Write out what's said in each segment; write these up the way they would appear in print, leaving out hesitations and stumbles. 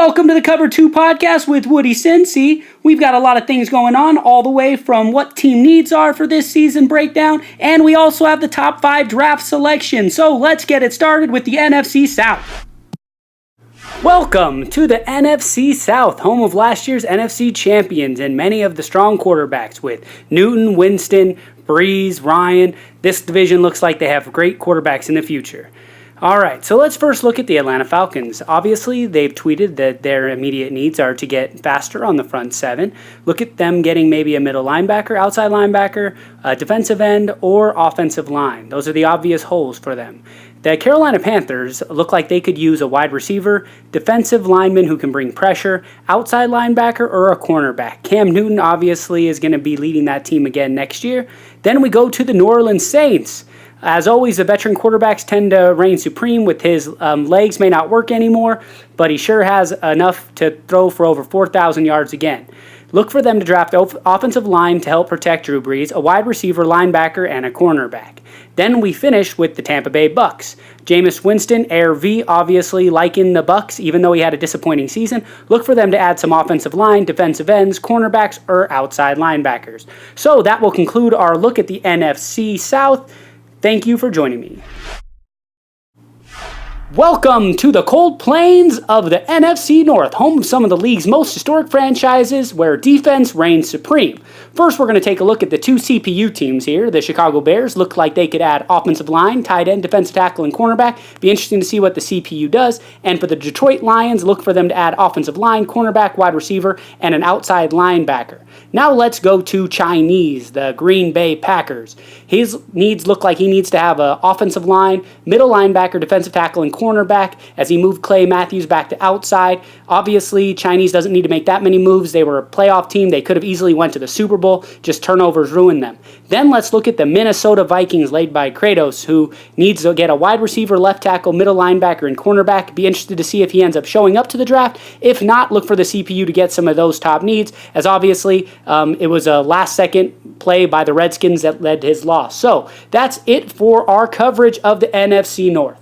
Welcome to the Cover 2 podcast with Woody Cincy. We've got a lot of things going on, all the way from what team needs are for this season breakdown, and we also have the top 5 draft selection. So let's get it started with the NFC South. Welcome to the NFC South, home of last year's NFC champions and many of the strong quarterbacks with Newton, Winston, Breeze, Ryan. This division looks like they have great quarterbacks in the future. Alright, so let's first look at the Atlanta Falcons. Obviously, they've tweeted that their immediate needs are to get faster on the front seven. Look at them getting maybe a middle linebacker, outside linebacker, a defensive end, or offensive line. Those are the obvious holes for them. The Carolina Panthers look like they could use a wide receiver, defensive lineman who can bring pressure, outside linebacker, or a cornerback. Cam Newton obviously is going to be leading that team again next year. Then we go to the New Orleans Saints. As always, the veteran quarterbacks tend to reign supreme with his legs may not work anymore, but he sure has enough to throw for over 4,000 yards again. Look for them to draft offensive line to help protect Drew Brees, a wide receiver, linebacker, and a cornerback. Then we finish with the Tampa Bay Bucks. Jameis Winston, Air V, obviously liking the Bucks, even though he had a disappointing season. Look for them to add some offensive line, defensive ends, cornerbacks, or outside linebackers. So that will conclude our look at the NFC South. Thank you for joining me. Welcome to the cold plains of the NFC North, home of some of the league's most historic franchises where defense reigns supreme. First, we're going to take a look at the two CPU teams here. The Chicago Bears look like they could add offensive line, tight end, defensive tackle, and cornerback. Be interesting to see what the CPU does. And for the Detroit Lions, look for them to add offensive line, cornerback, wide receiver, and an outside linebacker. Now let's go to Chinese, the Green Bay Packers. His needs look like he needs to have an offensive line, middle linebacker, defensive tackle, and cornerback as he moved Clay Matthews back to outside. Obviously, Chinese doesn't need to make that many moves. They were a playoff team. They could have easily went to the Super Bowl. Just turnovers ruined them. Then let's look at the Minnesota Vikings led by Kratos, who needs to get a wide receiver, left tackle, middle linebacker, and cornerback. Be interested to see if he ends up showing up to the draft. If not, look for the CPU to get some of those top needs, as obviously it was a last-second play by the Redskins that led to his loss. So that's it for our coverage of the NFC North.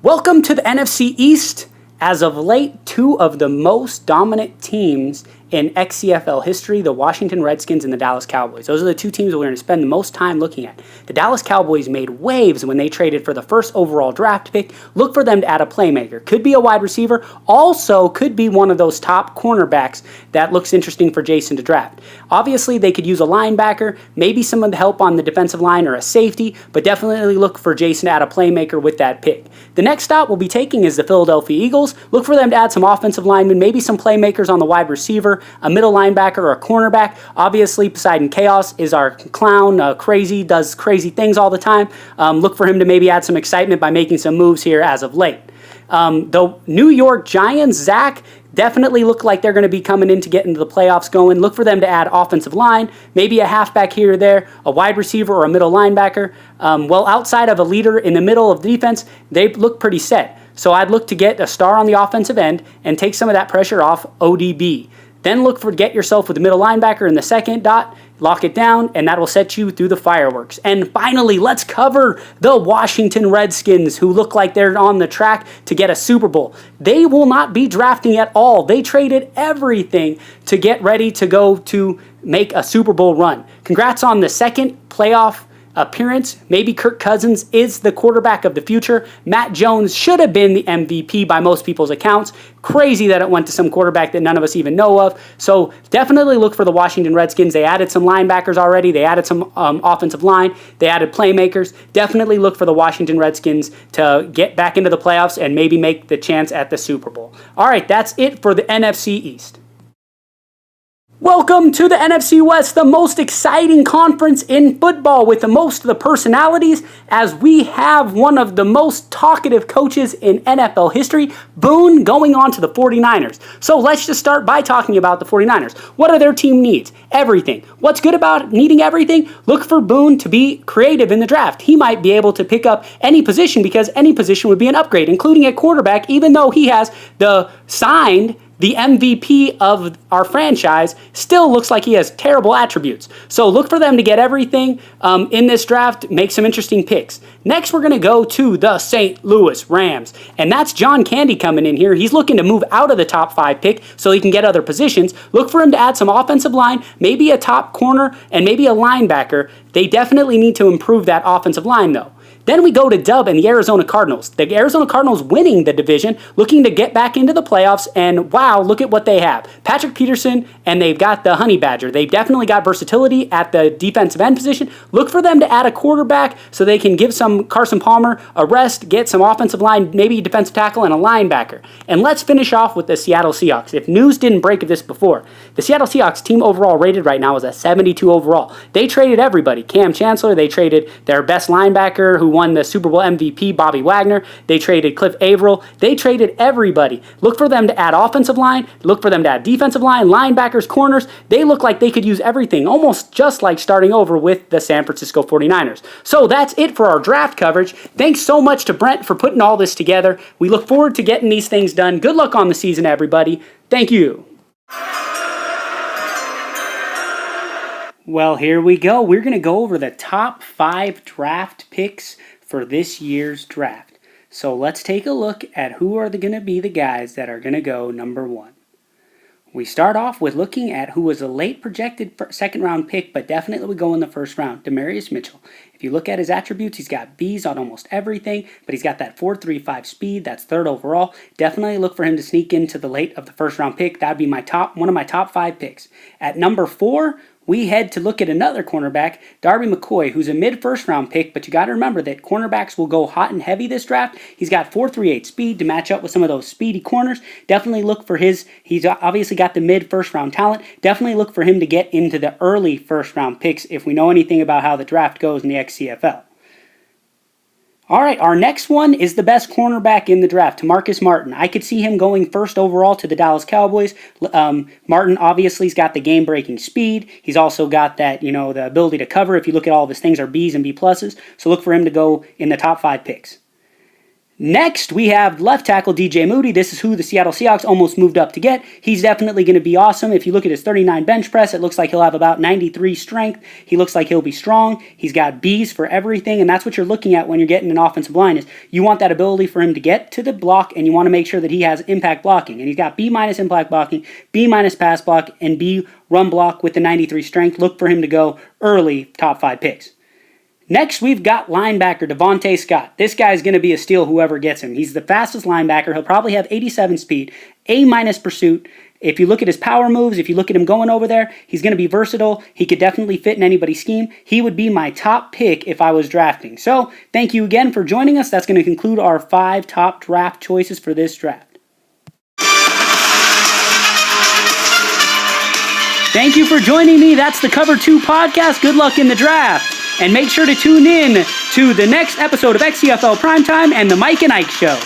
Welcome to the NFC East. As of late, two of the most dominant teams in XCFL history, the Washington Redskins and the Dallas Cowboys. Those are the two teams we're going to spend the most time looking at. The Dallas Cowboys made waves when they traded for the first overall draft pick. Look for them to add a playmaker. Could be a wide receiver. Also could be one of those top cornerbacks that looks interesting for Jason to draft. Obviously, they could use a linebacker, maybe some of the help on the defensive line or a safety, but definitely look for Jason to add a playmaker with that pick. The next stop we'll be taking is the Philadelphia Eagles. Look for them to add some offensive linemen, maybe some playmakers on the wide receiver, a middle linebacker, or a cornerback. Obviously, Poseidon Chaos is our clown, does crazy things all the time. Look for him to maybe add some excitement by making some moves here as of late. The New York Giants, Zach, definitely look like they're going to be coming in to get into the playoffs going. Look for them to add offensive line, maybe a halfback here or there, a wide receiver or a middle linebacker. Outside of a leader in the middle of the defense, they look pretty set. So I'd look to get a star on the offensive end and take some of that pressure off ODB. Then look for get yourself with the middle linebacker in the second dot, lock it down, and that will set you through the fireworks. And finally, let's cover the Washington Redskins, who look like they're on the track to get a Super Bowl. They will not be drafting at all. They traded everything to get ready to go to make a Super Bowl run. Congrats on the second playoff appearance. Maybe Kirk Cousins is the quarterback of the future. Matt Jones should have been the MVP by most people's accounts. Crazy that it went to some quarterback that none of us even know of. So definitely look for the Washington Redskins. They added some linebackers already. They added some offensive line. They added playmakers. Definitely look for the Washington Redskins to get back into the playoffs and maybe make the chance at the Super Bowl. All right, that's it for the NFC East. Welcome to the NFC West, the most exciting conference in football with the most of the personalities, as we have one of the most talkative coaches in NFL history, Boone, going on to the 49ers. So let's just start by talking about the 49ers. What are their team needs? Everything. What's good about needing everything? Look for Boone to be creative in the draft. He might be able to pick up any position because any position would be an upgrade, including at quarterback, even though he has the signed the MVP of our franchise still looks like he has terrible attributes. So look for them to get everything in this draft, make some interesting picks. Next, we're going to go to the St. Louis Rams, and that's John Candy coming in here. He's looking to move out of the top 5 pick so he can get other positions. Look for him to add some offensive line, maybe a top corner, and maybe a linebacker. They definitely need to improve that offensive line, though. Then we go to Dub and the Arizona Cardinals. The Arizona Cardinals winning the division, looking to get back into the playoffs, and wow, look at what they have. Patrick Peterson, and they've got the Honey Badger. They've definitely got versatility at the defensive end position. Look for them to add a quarterback so they can give some Carson Palmer a rest, get some offensive line, maybe defensive tackle, and a linebacker. And let's finish off with the Seattle Seahawks. If news didn't break of this before, the Seattle Seahawks team overall rated right now is a 72 overall. They traded everybody. Cam Chancellor, they traded their best linebacker who won the Super Bowl MVP, Bobby Wagner. They traded Cliff Averill. They traded everybody. Look for them to add offensive line. Look for them to add defensive line, linebackers, corners. They look like they could use everything, almost just like starting over with the San Francisco 49ers. So that's it for our draft coverage. Thanks so much to Brent for putting all this together. We look forward to getting these things done. Good luck on the season, everybody. Thank you. Well, here we go. We're going to go over the top 5 draft picks for this year's draft. So let's take a look at who are going to be the guys that are going to go number 1. We start off with looking at who was a late projected second round pick, but definitely would go in the first round, Demarius Mitchell. If you look at his attributes, he's got B's on almost everything, but he's got that 4.35 speed. That's 3rd overall. Definitely look for him to sneak into the late of the first round pick. That would be one of my top 5 picks. At number 4, we head to look at another cornerback, Darby McCoy, who's a mid-first round pick, but you got to remember that cornerbacks will go hot and heavy this draft. He's got 4.38 speed to match up with some of those speedy corners. Definitely look for he's obviously got the mid-first round talent. Definitely look for him to get into the early first round picks if we know anything about how the draft goes in the XCFL. All right, our next one is the best cornerback in the draft, Marcus Martin. I could see him going 1st overall to the Dallas Cowboys. Martin obviously has got the game-breaking speed. He's also got that, the ability to cover. If you look at all of his things are B's and B pluses. So look for him to go in the top 5 picks. Next, we have left tackle DJ Moody. This is who the Seattle Seahawks almost moved up to get. He's definitely going to be awesome. If you look at his 39 bench press, it looks like he'll have about 93 strength. He looks like he'll be strong. He's got B's for everything, and that's what you're looking at when you're getting an offensive line is you want that ability for him to get to the block, and you want to make sure that he has impact blocking. And he's got B- impact blocking, B- pass block, and B run block with the 93 strength. Look for him to go early top 5 picks. Next, we've got linebacker Devontae Scott. This guy's going to be a steal whoever gets him. He's the fastest linebacker. He'll probably have 87 speed, A- pursuit. If you look at his power moves, if you look at him going over there, he's going to be versatile. He could definitely fit in anybody's scheme. He would be my top pick if I was drafting. So, thank you again for joining us. That's going to conclude our 5 top draft choices for this draft. Thank you for joining me. That's the Cover 2 podcast. Good luck in the draft. And make sure to tune in to the next episode of XCFL Primetime and the Mike and Ike Show.